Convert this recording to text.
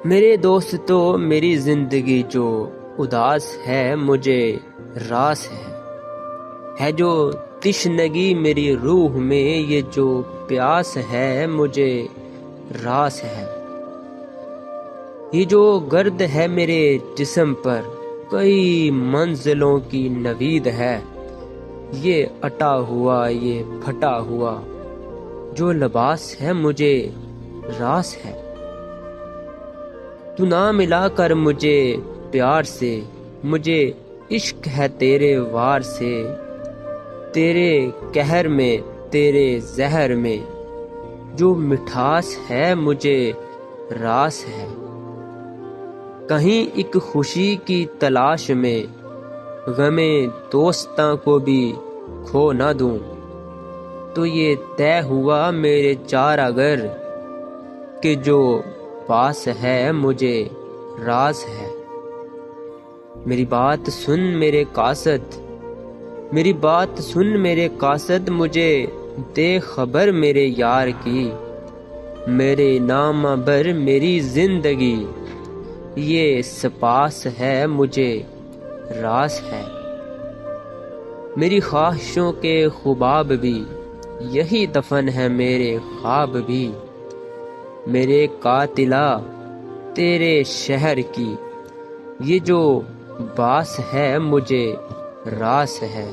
میرے دوستو میری زندگی جو اداس ہے مجھے راس ہے جو تشنگی میری روح میں، یہ جو پیاس ہے مجھے راس ہے، یہ جو گرد ہے میرے جسم پر کئی منزلوں کی نوید ہے، یہ اٹا ہوا یہ پھٹا ہوا جو لباس ہے مجھے راس ہے۔ تو نہ ملا کر مجھے پیار سے، مجھے عشق ہے تیرے وار سے، تیرے قہر میں تیرے زہر میں جو مٹھاس ہے مجھے راس ہے۔ کہیں ایک خوشی کی تلاش میں غم دوستاں کو بھی کھو نہ دوں، تو یہ طے ہوا میرے چار اگر کہ جو پاس ہے مجھے راز ہے۔ میری بات سن میرے قاصد، میری بات سن میرے قاصد، مجھے دے خبر میرے یار کی، میرے نام بر میری زندگی یہ سپاس ہے مجھے راس ہے۔ میری خواہشوں کے خواب بھی یہی دفن ہے میرے خواب بھی، میرے قاتلہ تیرے شہر کی یہ جو باس ہے مجھے راس ہے۔